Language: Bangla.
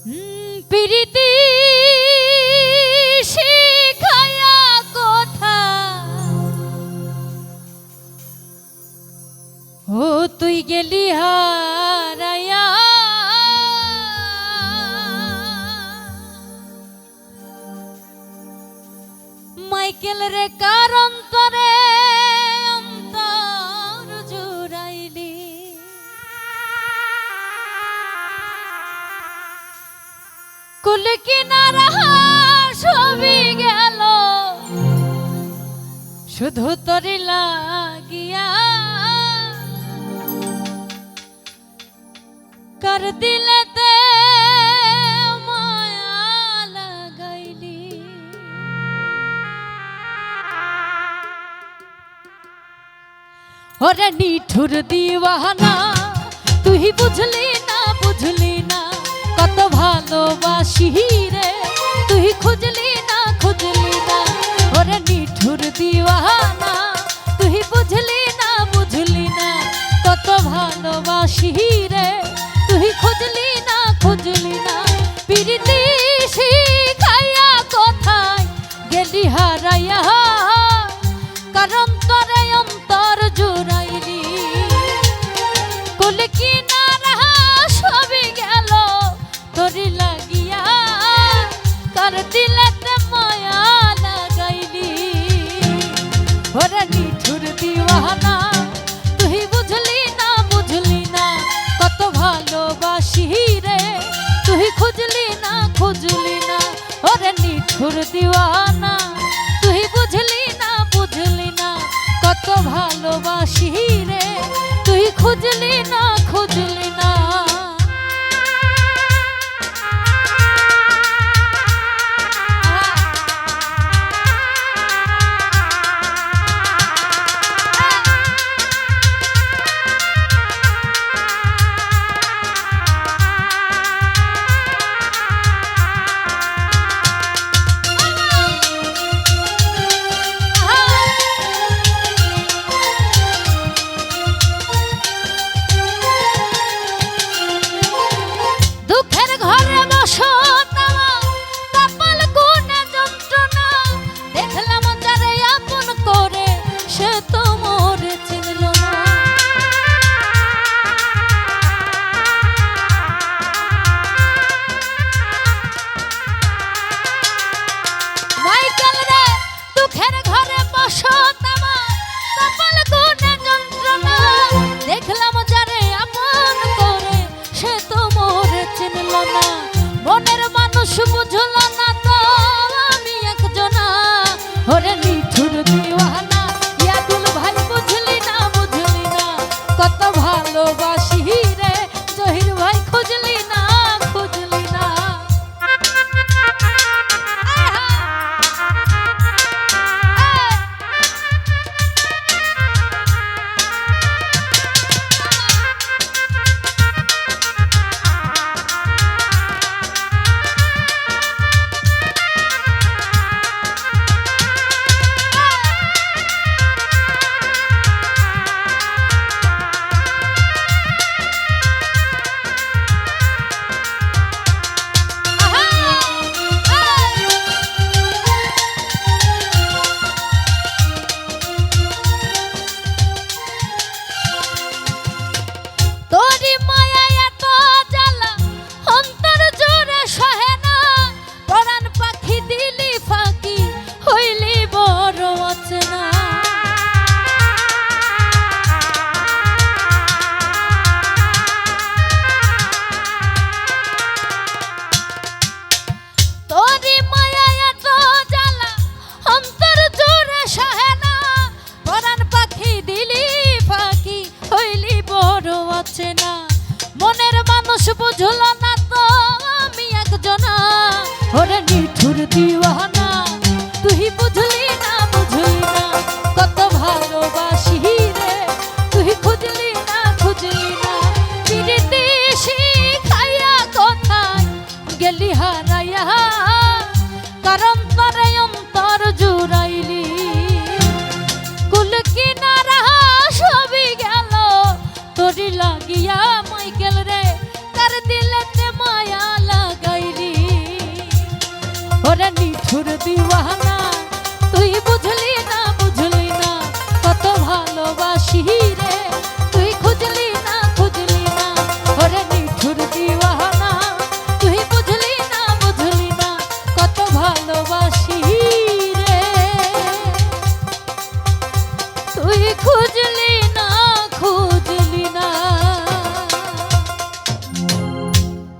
প্রীতি শিখায়া কথা ও তুই গেলি হারায়া মাইকেল রে কার অন্তরে অন্তর জুড়াইলি কুল কিনারা সবই গেল শুধু তোরি লাগিয়া কার দিলেতে মায়া লাগাইলি ওরে নিঠুর দিওয়ানা তুই বুঝলি না কত ভালোবাসি রে তুই খুঁজলি না ওরে নিঠুর দিওয়ানা তুই বুঝলি না কত ভালোবাসি রে তুই খুঁজলি না প্রীতি শিখাইয়া কোথায় গেলি হারাইয়া কারণ তরে অন্তর জুড়াইলি কুল কিনারা সবই গেল তোরি লাগিয়া কার দিলেতে মায়া লাগাইলি ওরে নিঠুর দিওয়ানা তুই বুঝলি না কত ভালোবাসি রে তুই খুঁজলি না ওরে নিঠুর দিওয়ানা তুই বুঝলি না কত ভালোবাসি রে তুই খুঁজলি না দেখলাম যারে আপন করে সে তো মোরে চিনল না মনের মানুষ বুঝল না তো আমি একজনা ওরে নিঠুর দিওয়ানা ইয়াদুল ভাই বুঝলি না কত ভালোবাসি রে জহির ভাই খুঁজলি না মনের মানুষ বুঝল না তো আমি একজনা ওরে নিঠুর দিওয়ানা তুই বুঝলি না কত ভালোবাসি রে তুই খুঁজলি না প্রীতি শিখাইয়া কোথায় গেলি হারাইয়া কারণ তরে অন্তর জুড়াইলি কুল কিনারা সবই গেল তোরি লাগিয়া মাইকেল রে কার দিলেতে মায়া লাগাই দিওয়ানা তুই বুঝলি না কত ভালোবাসি রে তুই খুঁজলি না ওরে নিঠুর দিওয়ানা তুই বুঝলি না কত ভালোবাসি রে তুই খুঁজলি